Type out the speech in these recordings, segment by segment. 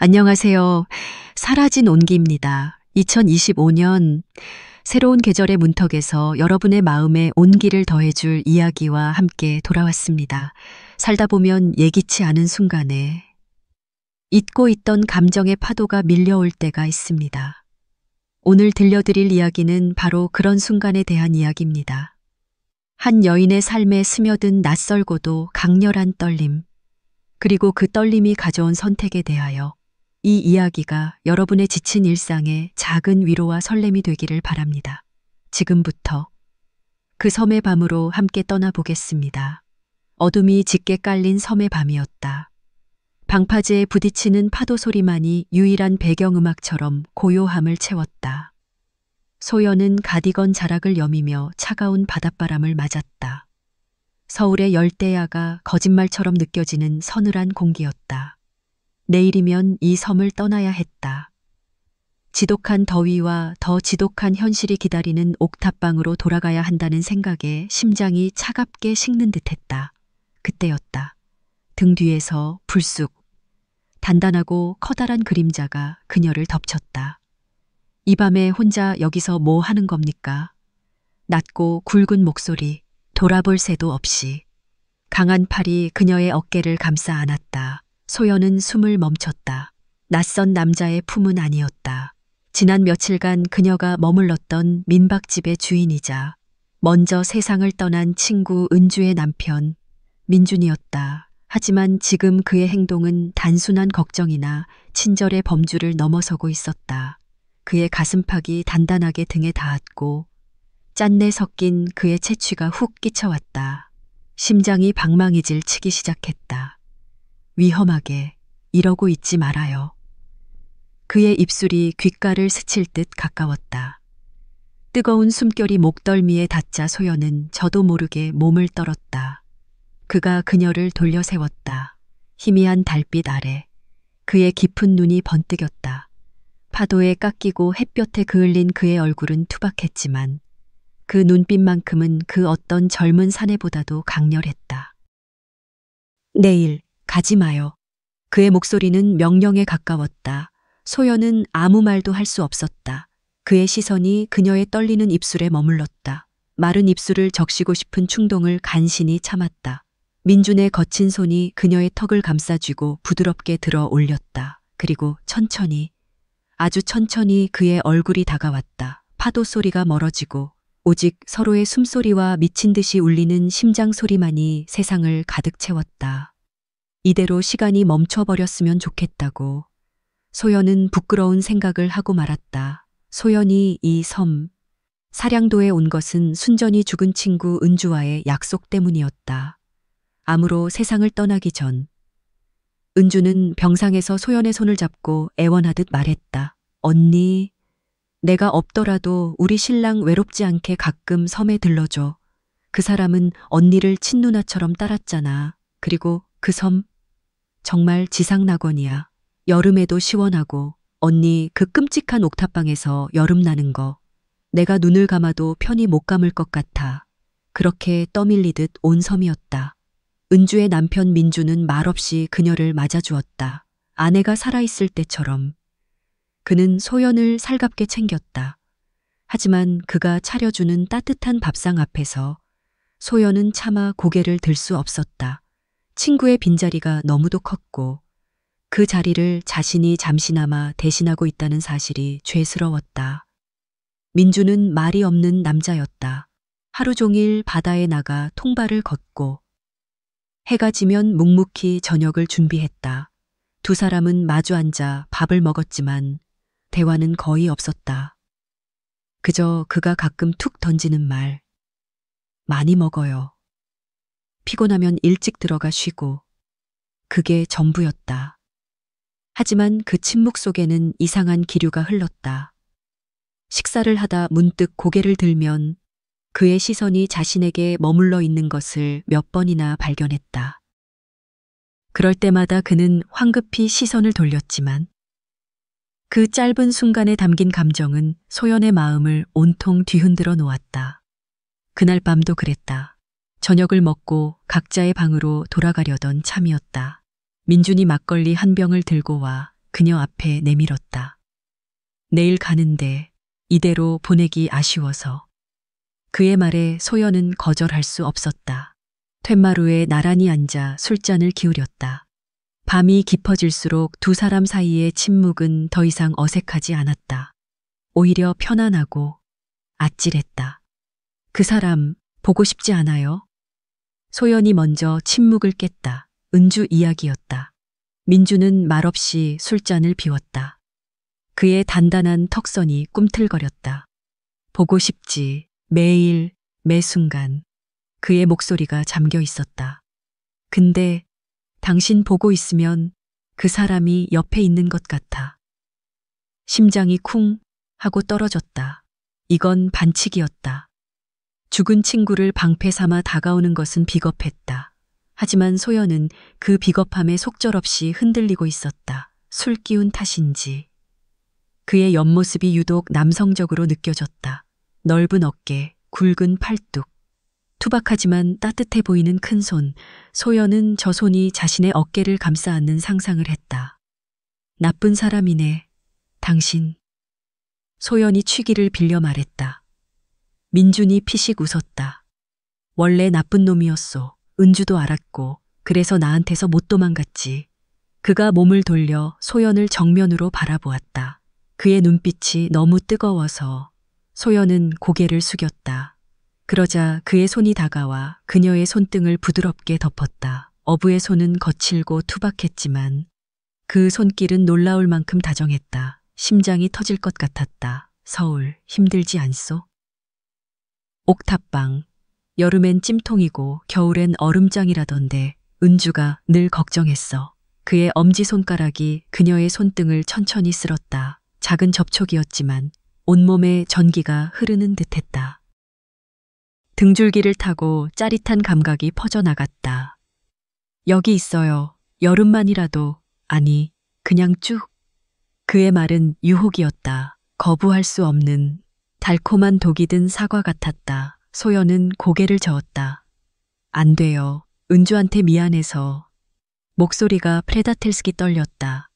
안녕하세요. 사라진 온기입니다. 2025년 새로운 계절의 문턱에서 여러분의 마음에 온기를 더해줄 이야기와 함께 돌아왔습니다. 살다 보면 예기치 않은 순간에 잊고 있던 감정의 파도가 밀려올 때가 있습니다. 오늘 들려드릴 이야기는 바로 그런 순간에 대한 이야기입니다. 한 여인의 삶에 스며든 낯설고도 강렬한 떨림, 그리고 그 떨림이 가져온 선택에 대하여 이 이야기가 여러분의 지친 일상에 작은 위로와 설렘이 되기를 바랍니다. 지금부터 그 섬의 밤으로 함께 떠나보겠습니다. 어둠이 짙게 깔린 섬의 밤이었다. 방파제에 부딪히는 파도 소리만이 유일한 배경음악처럼 고요함을 채웠다. 소연은 가디건 자락을 여미며 차가운 바닷바람을 맞았다. 서울의 열대야가 거짓말처럼 느껴지는 서늘한 공기였다. 내일이면 이 섬을 떠나야 했다. 지독한 더위와 더 지독한 현실이 기다리는 옥탑방으로 돌아가야 한다는 생각에 심장이 차갑게 식는 듯했다. 그때였다. 등 뒤에서 불쑥 단단하고 커다란 그림자가 그녀를 덮쳤다. 이 밤에 혼자 여기서 뭐 하는 겁니까? 낮고 굵은 목소리, 돌아볼 새도 없이. 강한 팔이 그녀의 어깨를 감싸 안았다. 소연은 숨을 멈췄다. 낯선 남자의 품은 아니었다. 지난 며칠간 그녀가 머물렀던 민박집의 주인이자 먼저 세상을 떠난 친구 은주의 남편 민준이었다. 하지만 지금 그의 행동은 단순한 걱정이나 친절의 범주를 넘어서고 있었다. 그의 가슴팍이 단단하게 등에 닿았고 짠내 섞인 그의 채취가 훅 끼쳐왔다. 심장이 방망이질 치기 시작했다. 위험하게 이러고 있지 말아요. 그의 입술이 귓가를 스칠 듯 가까웠다. 뜨거운 숨결이 목덜미에 닿자 소연은 저도 모르게 몸을 떨었다. 그가 그녀를 돌려 세웠다. 희미한 달빛 아래 그의 깊은 눈이 번뜩였다. 파도에 깎이고 햇볕에 그을린 그의 얼굴은 투박했지만 그 눈빛만큼은 그 어떤 젊은 사내보다도 강렬했다. 내일 가지 마요. 그의 목소리는 명령에 가까웠다. 소연은 아무 말도 할 수 없었다. 그의 시선이 그녀의 떨리는 입술에 머물렀다. 마른 입술을 적시고 싶은 충동을 간신히 참았다. 민준의 거친 손이 그녀의 턱을 감싸쥐고 부드럽게 들어 올렸다. 그리고 천천히, 아주 천천히 그의 얼굴이 다가왔다. 파도 소리가 멀어지고 오직 서로의 숨소리와 미친 듯이 울리는 심장 소리만이 세상을 가득 채웠다. 이대로 시간이 멈춰버렸으면 좋겠다고 소연은 부끄러운 생각을 하고 말았다. 소연이 이 섬, 사량도에 온 것은 순전히 죽은 친구 은주와의 약속 때문이었다. 암으로 세상을 떠나기 전 은주는 병상에서 소연의 손을 잡고 애원하듯 말했다. 언니, 내가 없더라도 우리 신랑 외롭지 않게 가끔 섬에 들러줘. 그 사람은 언니를 친누나처럼 따랐잖아. 그리고 그 섬, 정말 지상낙원이야. 여름에도 시원하고 언니 그 끔찍한 옥탑방에서 여름 나는 거 내가 눈을 감아도 편히 못 감을 것 같아. 그렇게 떠밀리듯 온 섬이었다. 은주의 남편 민주는 말없이 그녀를 맞아주었다. 아내가 살아있을 때처럼. 그는 소연을 살갑게 챙겼다. 하지만 그가 차려주는 따뜻한 밥상 앞에서 소연은 차마 고개를 들 수 없었다. 친구의 빈자리가 너무도 컸고 그 자리를 자신이 잠시나마 대신하고 있다는 사실이 죄스러웠다. 민주는 말이 없는 남자였다. 하루 종일 바다에 나가 통발을 걷고 해가 지면 묵묵히 저녁을 준비했다. 두 사람은 마주 앉아 밥을 먹었지만 대화는 거의 없었다. 그저 그가 가끔 툭 던지는 말. 많이 먹어요. 피곤하면 일찍 들어가 쉬고. 그게 전부였다. 하지만 그 침묵 속에는 이상한 기류가 흘렀다. 식사를 하다 문득 고개를 들면 그의 시선이 자신에게 머물러 있는 것을 몇 번이나 발견했다. 그럴 때마다 그는 황급히 시선을 돌렸지만 그 짧은 순간에 담긴 감정은 소연의 마음을 온통 뒤흔들어 놓았다. 그날 밤도 그랬다. 저녁을 먹고 각자의 방으로 돌아가려던 참이었다. 민준이 막걸리 한 병을 들고 와 그녀 앞에 내밀었다. 내일 가는데 이대로 보내기 아쉬워서. 그의 말에 소연은 거절할 수 없었다. 툇마루에 나란히 앉아 술잔을 기울였다. 밤이 깊어질수록 두 사람 사이의 침묵은 더 이상 어색하지 않았다. 오히려 편안하고 아찔했다. 그 사람 보고 싶지 않아요? 소연이 먼저 침묵을 깼다. 은주 이야기였다. 민주는 말없이 술잔을 비웠다. 그의 단단한 턱선이 꿈틀거렸다. 보고 싶지. 매일, 매 순간. 그의 목소리가 잠겨 있었다. 근데 당신 보고 있으면 그 사람이 옆에 있는 것 같아. 심장이 쿵 하고 떨어졌다. 이건 반칙이었다. 죽은 친구를 방패 삼아 다가오는 것은 비겁했다. 하지만 소연은 그 비겁함에 속절없이 흔들리고 있었다. 술 기운 탓인지. 그의 옆모습이 유독 남성적으로 느껴졌다. 넓은 어깨, 굵은 팔뚝. 투박하지만 따뜻해 보이는 큰 손. 소연은 저 손이 자신의 어깨를 감싸 안는 상상을 했다. 나쁜 사람이네. 당신. 소연이 취기를 빌려 말했다. 민준이 피식 웃었다. 원래 나쁜 놈이었소. 은주도 알았고 그래서 나한테서 못 도망갔지. 그가 몸을 돌려 소연을 정면으로 바라보았다. 그의 눈빛이 너무 뜨거워서 소연은 고개를 숙였다. 그러자 그의 손이 다가와 그녀의 손등을 부드럽게 덮었다. 어부의 손은 거칠고 투박했지만 그 손길은 놀라울 만큼 다정했다. 심장이 터질 것 같았다. 서울 힘들지 않소? 옥탑방. 여름엔 찜통이고 겨울엔 얼음장이라던데 은주가 늘 걱정했어. 그의 엄지손가락이 그녀의 손등을 천천히 쓸었다. 작은 접촉이었지만 온몸에 전기가 흐르는 듯했다. 등줄기를 타고 짜릿한 감각이 퍼져나갔다. 여기 있어요. 여름만이라도. 아니, 그냥 쭉. 그의 말은 유혹이었다. 거부할 수 없는 달콤한 독이 든 사과 같았다. 소연은 고개를 저었다. 안 돼요. 은주한테 미안해서. 목소리가 프레다텔스키 떨렸다.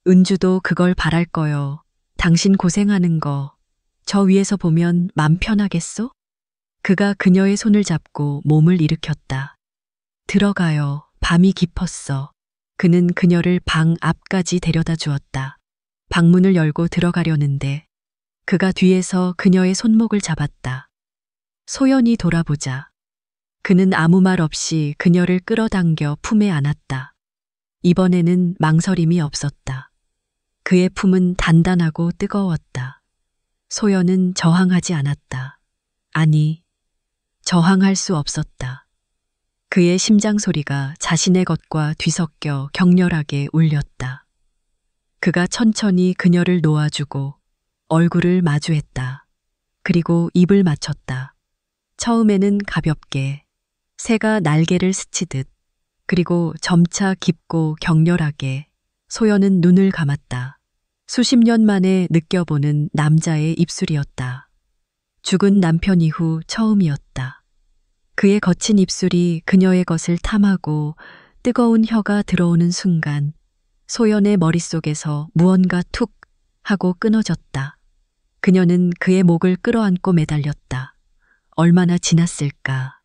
은주도 그걸 바랄 거요. 당신 고생하는 거. 저 위에서 보면 맘 편하겠소? 그가 그녀의 손을 잡고 몸을 일으켰다. 들어가요. 밤이 깊었어. 그는 그녀를 방 앞까지 데려다 주었다. 방문을 열고 들어가려는데 그가 뒤에서 그녀의 손목을 잡았다. 소연이 돌아보자. 그는 아무 말 없이 그녀를 끌어당겨 품에 안았다. 이번에는 망설임이 없었다. 그의 품은 단단하고 뜨거웠다. 소연은 저항하지 않았다. 아니, 저항할 수 없었다. 그의 심장 소리가 자신의 것과 뒤섞여 격렬하게 울렸다. 그가 천천히 그녀를 놓아주고 얼굴을 마주했다. 그리고 입을 맞췄다. 처음에는 가볍게, 새가 날개를 스치듯, 그리고 점차 깊고 격렬하게. 소연은 눈을 감았다. 수십 년 만에 느껴보는 남자의 입술이었다. 죽은 남편 이후 처음이었다. 그의 거친 입술이 그녀의 것을 탐하고 뜨거운 혀가 들어오는 순간 소연의 머릿속에서 무언가 툭 하고 끊어졌다. 그녀는 그의 목을 끌어안고 매달렸다. 얼마나 지났을까.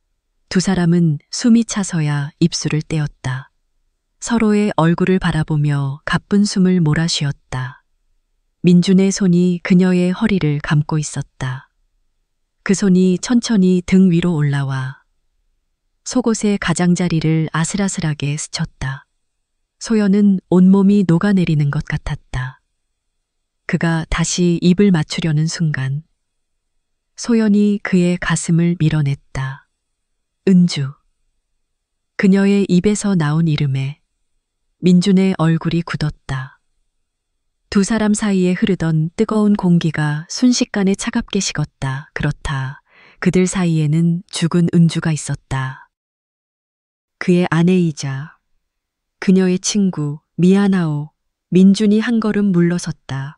두 사람은 숨이 차서야 입술을 떼었다. 서로의 얼굴을 바라보며 가쁜 숨을 몰아쉬었다. 민준의 손이 그녀의 허리를 감고 있었다. 그 손이 천천히 등 위로 올라와 속옷의 가장자리를 아슬아슬하게 스쳤다. 소연은 온몸이 녹아내리는 것 같았다. 그가 다시 입을 맞추려는 순간 소연이 그의 가슴을 밀어냈다. 은주. 그녀의 입에서 나온 이름에 민준의 얼굴이 굳었다. 두 사람 사이에 흐르던 뜨거운 공기가 순식간에 차갑게 식었다. 그렇다. 그들 사이에는 죽은 은주가 있었다. 그의 아내이자 그녀의 친구 미아나오. 민준이 한 걸음 물러섰다.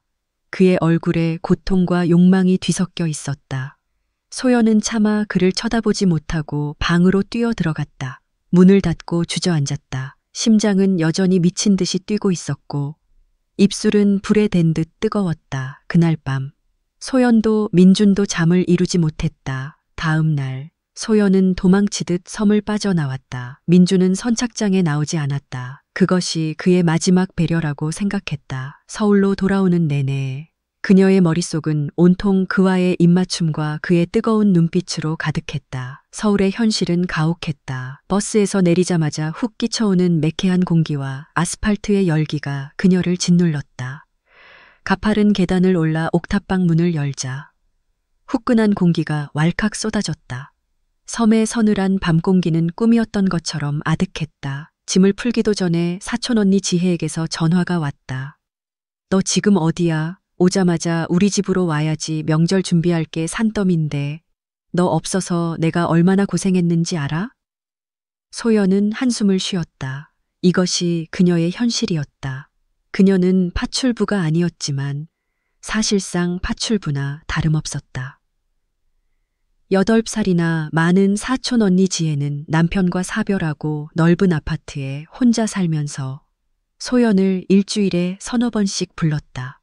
그의 얼굴에 고통과 욕망이 뒤섞여 있었다. 소연은 차마 그를 쳐다보지 못하고 방으로 뛰어 들어갔다. 문을 닫고 주저앉았다. 심장은 여전히 미친 듯이 뛰고 있었고 입술은 불에 댄 듯 뜨거웠다. 그날 밤 소연도 민준도 잠을 이루지 못했다. 다음 날 소연은 도망치듯 섬을 빠져나왔다. 민준은 선착장에 나오지 않았다. 그것이 그의 마지막 배려라고 생각했다. 서울로 돌아오는 내내 그녀의 머릿속은 온통 그와의 입맞춤과 그의 뜨거운 눈빛으로 가득했다. 서울의 현실은 가혹했다. 버스에서 내리자마자 훅 끼쳐오는 매캐한 공기와 아스팔트의 열기가 그녀를 짓눌렀다. 가파른 계단을 올라 옥탑방 문을 열자 후끈한 공기가 왈칵 쏟아졌다. 섬의 서늘한 밤 공기는 꿈이었던 것처럼 아득했다. 짐을 풀기도 전에 사촌 언니 지혜에게서 전화가 왔다. 너 지금 어디야? 오자마자 우리 집으로 와야지. 명절 준비할 게 산더미인데. 너 없어서 내가 얼마나 고생했는지 알아? 소연은 한숨을 쉬었다. 이것이 그녀의 현실이었다. 그녀는 파출부가 아니었지만 사실상 파출부나 다름없었다. 8살이나 많은 사촌 언니 지혜는 남편과 사별하고 넓은 아파트에 혼자 살면서 소연을 일주일에 서너 번씩 불렀다.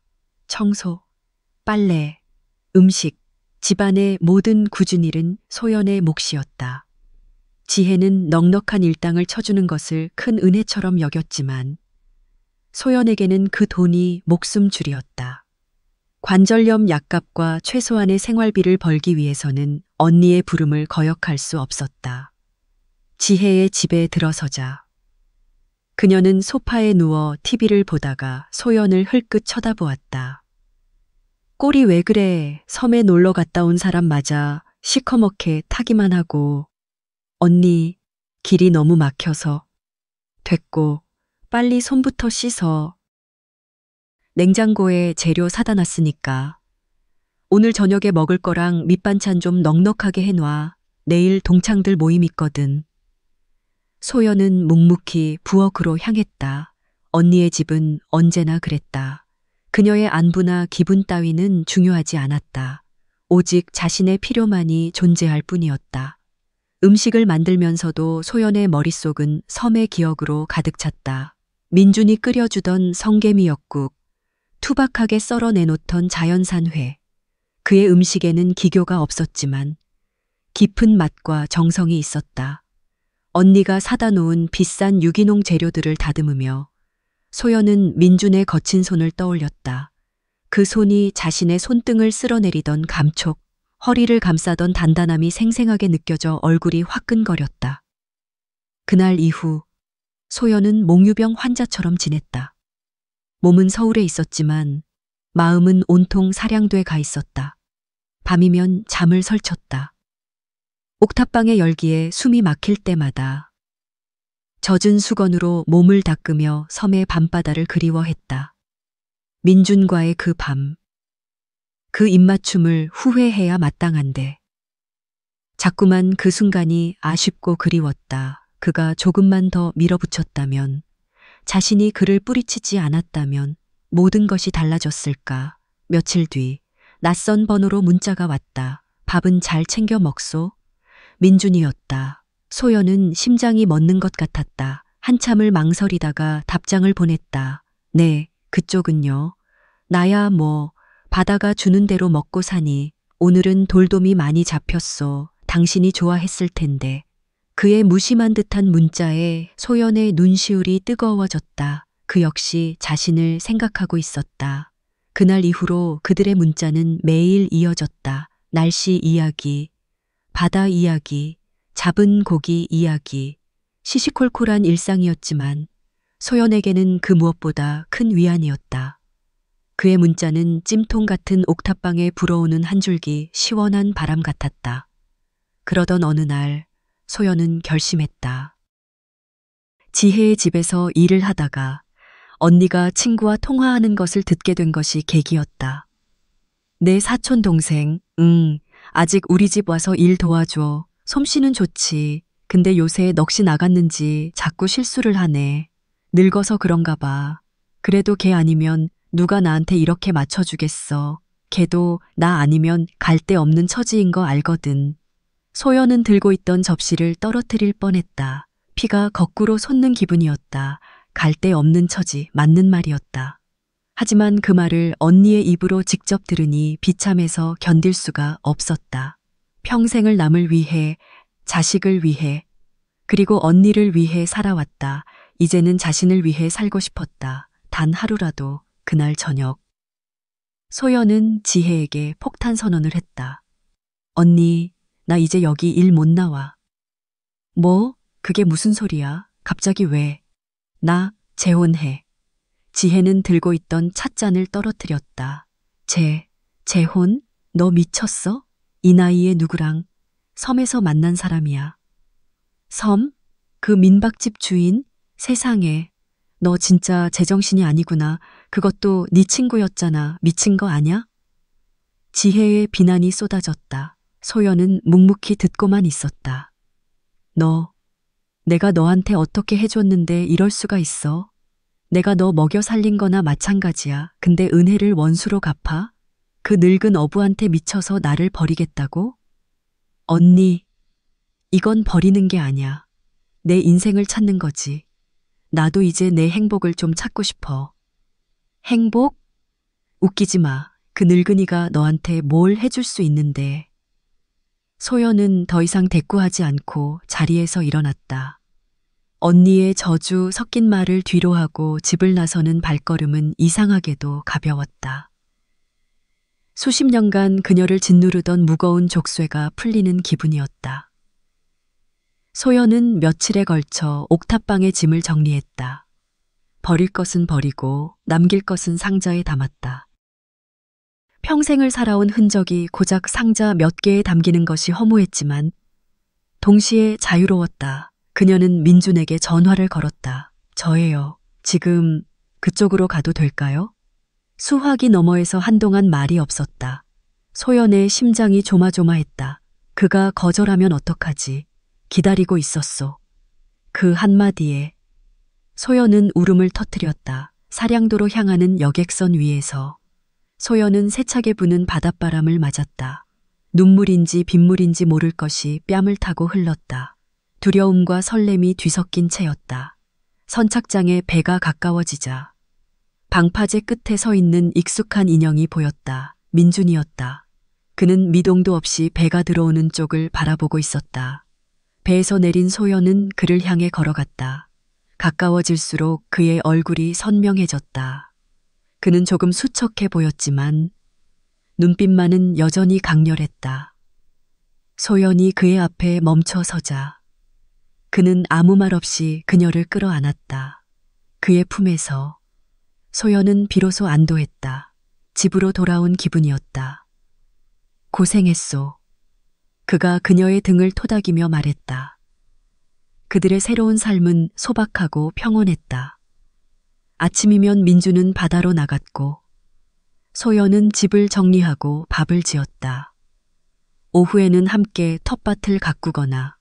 청소, 빨래, 음식, 집안의 모든 굳은 일은 소연의 몫이었다. 지혜는 넉넉한 일당을 쳐주는 것을 큰 은혜처럼 여겼지만 소연에게는 그 돈이 목숨줄이었다. 관절염 약값과 최소한의 생활비를 벌기 위해서는 언니의 부름을 거역할 수 없었다. 지혜의 집에 들어서자 그녀는 소파에 누워 TV를 보다가 소연을 흘끗 쳐다보았다. 꼴이 왜 그래? 섬에 놀러 갔다 온 사람 맞아. 시커멓게 타기만 하고. 언니, 길이 너무 막혀서. 됐고, 빨리 손부터 씻어. 냉장고에 재료 사다 놨으니까. 오늘 저녁에 먹을 거랑 밑반찬 좀 넉넉하게 해놔. 내일 동창들 모임 있거든. 소연은 묵묵히 부엌으로 향했다. 언니의 집은 언제나 그랬다. 그녀의 안부나 기분 따위는 중요하지 않았다. 오직 자신의 필요만이 존재할 뿐이었다. 음식을 만들면서도 소연의 머릿속은 섬의 기억으로 가득 찼다. 민준이 끓여주던 성게미역국, 투박하게 썰어 내놓던 자연산 회. 그의 음식에는 기교가 없었지만 깊은 맛과 정성이 있었다. 언니가 사다 놓은 비싼 유기농 재료들을 다듬으며 소연은 민준의 거친 손을 떠올렸다. 그 손이 자신의 손등을 쓸어내리던 감촉, 허리를 감싸던 단단함이 생생하게 느껴져 얼굴이 화끈거렸다. 그날 이후 소연은 몽유병 환자처럼 지냈다. 몸은 서울에 있었지만 마음은 온통 사량도에 가 있었다. 밤이면 잠을 설쳤다. 옥탑방의 열기에 숨이 막힐 때마다 젖은 수건으로 몸을 닦으며 섬의 밤바다를 그리워했다. 민준과의 그 밤, 그 입맞춤을 후회해야 마땅한데 자꾸만 그 순간이 아쉽고 그리웠다. 그가 조금만 더 밀어붙였다면, 자신이 그를 뿌리치지 않았다면 모든 것이 달라졌을까. 며칠 뒤 낯선 번호로 문자가 왔다. 밥은 잘 챙겨 먹소? 민준이었다. 소연은 심장이 멎는 것 같았다. 한참을 망설이다가 답장을 보냈다. 네, 그쪽은요. 나야 뭐 바다가 주는 대로 먹고 사니. 오늘은 돌돔이 많이 잡혔소. 당신이 좋아했을 텐데. 그의 무심한 듯한 문자에 소연의 눈시울이 뜨거워졌다. 그 역시 자신을 생각하고 있었다. 그날 이후로 그들의 문자는 매일 이어졌다. 날씨 이야기, 바다 이야기, 잡은 고기 이야기, 시시콜콜한 일상이었지만 소연에게는 그 무엇보다 큰 위안이었다. 그의 문자는 찜통 같은 옥탑방에 불어오는 한 줄기 시원한 바람 같았다. 그러던 어느 날 소연은 결심했다. 지혜의 집에서 일을 하다가 언니가 친구와 통화하는 것을 듣게 된 것이 계기였다. 내 사촌 동생, 아직 우리 집 와서 일 도와줘. 솜씨는 좋지. 근데 요새 넋이 나갔는지 자꾸 실수를 하네. 늙어서 그런가 봐. 그래도 걔 아니면 누가 나한테 이렇게 맞춰주겠어. 걔도 나 아니면 갈 데 없는 처지인 거 알거든. 소연은 들고 있던 접시를 떨어뜨릴 뻔했다. 피가 거꾸로 솟는 기분이었다. 갈 데 없는 처지, 맞는 말이었다. 하지만 그 말을 언니의 입으로 직접 들으니 비참해서 견딜 수가 없었다. 평생을 남을 위해, 자식을 위해, 그리고 언니를 위해 살아왔다. 이제는 자신을 위해 살고 싶었다. 단 하루라도 그날 저녁. 소연은 지혜에게 폭탄 선언을 했다. 언니, 나 이제 여기 일 못 나와. 뭐? 그게 무슨 소리야? 갑자기 왜? 나 재혼해. 지혜는 들고 있던 찻잔을 떨어뜨렸다. 재혼? 너 미쳤어? 이 나이에 누구랑? 섬에서 만난 사람이야. 섬? 그 민박집 주인? 세상에. 너 진짜 제정신이 아니구나. 그것도 네 친구였잖아. 미친 거 아냐? 지혜의 비난이 쏟아졌다. 소연은 묵묵히 듣고만 있었다. 내가 너한테 어떻게 해줬는데 이럴 수가 있어? 내가 너 먹여 살린 거나 마찬가지야. 근데 은혜를 원수로 갚아? 그 늙은 어부한테 미쳐서 나를 버리겠다고? 언니, 이건 버리는 게 아니야. 내 인생을 찾는 거지. 나도 이제 내 행복을 좀 찾고 싶어. 행복? 웃기지 마. 그 늙은이가 너한테 뭘 해줄 수 있는데. 소연은 더 이상 대꾸하지 않고 자리에서 일어났다. 언니의 저주 섞인 말을 뒤로하고 집을 나서는 발걸음은 이상하게도 가벼웠다. 수십 년간 그녀를 짓누르던 무거운 족쇄가 풀리는 기분이었다. 소연은 며칠에 걸쳐 옥탑방의 짐을 정리했다. 버릴 것은 버리고 남길 것은 상자에 담았다. 평생을 살아온 흔적이 고작 상자 몇 개에 담기는 것이 허무했지만 동시에 자유로웠다. 그녀는 민준에게 전화를 걸었다. 저예요. 지금 그쪽으로 가도 될까요? 수화기 너머에서 한동안 말이 없었다. 소연의 심장이 조마조마했다. 그가 거절하면 어떡하지? 기다리고 있었소. 그 한마디에 소연은 울음을 터뜨렸다. 사량도로 향하는 여객선 위에서 소연은 세차게 부는 바닷바람을 맞았다. 눈물인지 빗물인지 모를 것이 뺨을 타고 흘렀다. 두려움과 설렘이 뒤섞인 채였다. 선착장에 배가 가까워지자 방파제 끝에 서 있는 익숙한 인형이 보였다. 민준이었다. 그는 미동도 없이 배가 들어오는 쪽을 바라보고 있었다. 배에서 내린 소연은 그를 향해 걸어갔다. 가까워질수록 그의 얼굴이 선명해졌다. 그는 조금 수척해 보였지만 눈빛만은 여전히 강렬했다. 소연이 그의 앞에 멈춰 서자 그는 아무 말 없이 그녀를 끌어안았다. 그의 품에서 소연은 비로소 안도했다. 집으로 돌아온 기분이었다. 고생했소. 그가 그녀의 등을 토닥이며 말했다. 그들의 새로운 삶은 소박하고 평온했다. 아침이면 민주는 바다로 나갔고 소연은 집을 정리하고 밥을 지었다. 오후에는 함께 텃밭을 가꾸거나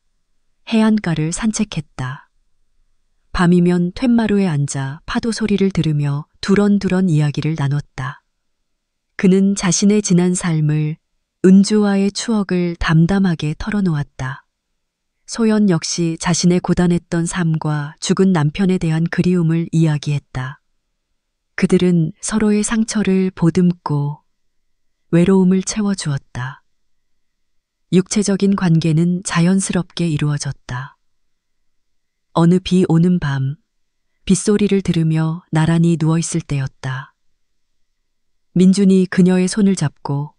해안가를 산책했다. 밤이면 툇마루에 앉아 파도 소리를 들으며 두런두런 이야기를 나눴다. 그는 자신의 지난 삶을 은주와의 추억을 담담하게 털어놓았다. 소연 역시 자신의 고단했던 삶과 죽은 남편에 대한 그리움을 이야기했다. 그들은 서로의 상처를 보듬고 외로움을 채워주었다. 육체적인 관계는 자연스럽게 이루어졌다. 어느 비 오는 밤, 빗소리를 들으며 나란히 누워있을 때였다. 민준이 그녀의 손을 잡고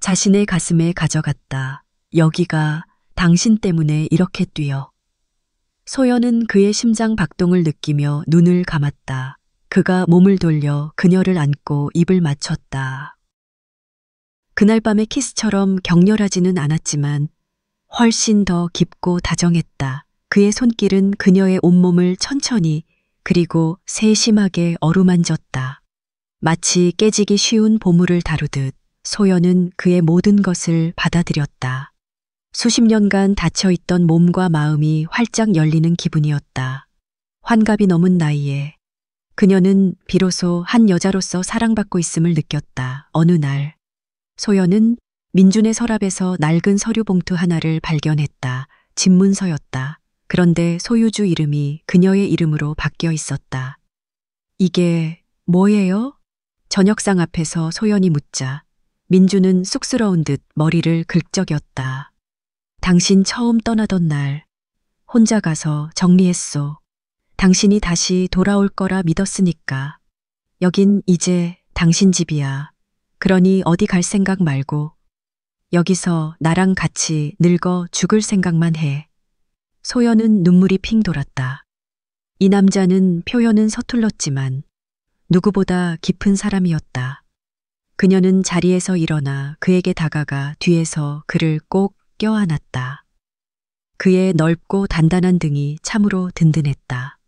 자신의 가슴에 가져갔다. 여기가 당신 때문에 이렇게 뛰어. 소연은 그의 심장 박동을 느끼며 눈을 감았다. 그가 몸을 돌려 그녀를 안고 입을 맞췄다. 그날 밤의 키스처럼 격렬하지는 않았지만 훨씬 더 깊고 다정했다. 그의 손길은 그녀의 온몸을 천천히 그리고 세심하게 어루만졌다. 마치 깨지기 쉬운 보물을 다루듯 소연은 그의 모든 것을 받아들였다. 수십 년간 닫혀있던 몸과 마음이 활짝 열리는 기분이었다. 환갑이 넘은 나이에 그녀는 비로소 한 여자로서 사랑받고 있음을 느꼈다. 어느 날 소연은 민준의 서랍에서 낡은 서류 봉투 하나를 발견했다. 집문서였다. 그런데 소유주 이름이 그녀의 이름으로 바뀌어 있었다. 이게 뭐예요? 저녁상 앞에서 소연이 묻자 민주는 쑥스러운 듯 머리를 긁적였다. 당신 처음 떠나던 날 혼자 가서 정리했소. 당신이 다시 돌아올 거라 믿었으니까. 여긴 이제 당신 집이야. 그러니 어디 갈 생각 말고 여기서 나랑 같이 늙어 죽을 생각만 해. 소연은 눈물이 핑 돌았다. 이 남자는 표현은 서툴렀지만 누구보다 깊은 사람이었다. 그녀는 자리에서 일어나 그에게 다가가 뒤에서 그를 꼭 껴안았다. 그의 넓고 단단한 등이 참으로 든든했다.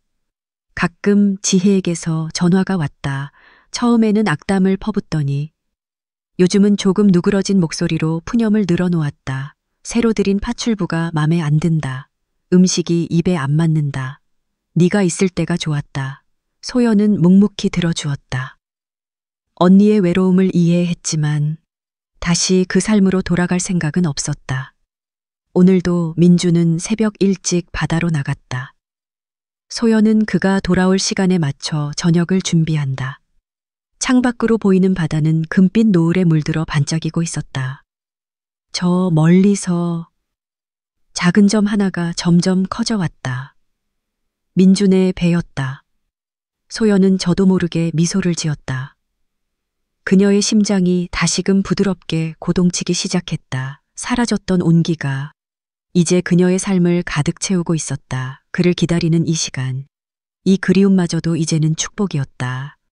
가끔 지혜에게서 전화가 왔다. 처음에는 악담을 퍼붓더니 요즘은 조금 누그러진 목소리로 푸념을 늘어놓았다. 새로 들인 파출부가 맘에 안 든다. 음식이 입에 안 맞는다. 네가 있을 때가 좋았다. 소연은 묵묵히 들어주었다. 언니의 외로움을 이해했지만 다시 그 삶으로 돌아갈 생각은 없었다. 오늘도 민주는 새벽 일찍 바다로 나갔다. 소연은 그가 돌아올 시간에 맞춰 저녁을 준비한다. 창밖으로 보이는 바다는 금빛 노을에 물들어 반짝이고 있었다. 저 멀리서 작은 점 하나가 점점 커져왔다. 민준의 배였다. 소연은 저도 모르게 미소를 지었다. 그녀의 심장이 다시금 부드럽게 고동치기 시작했다. 사라졌던 온기가 이제 그녀의 삶을 가득 채우고 있었다. 그를 기다리는 이 시간, 이 그리움마저도 이제는 축복이었다.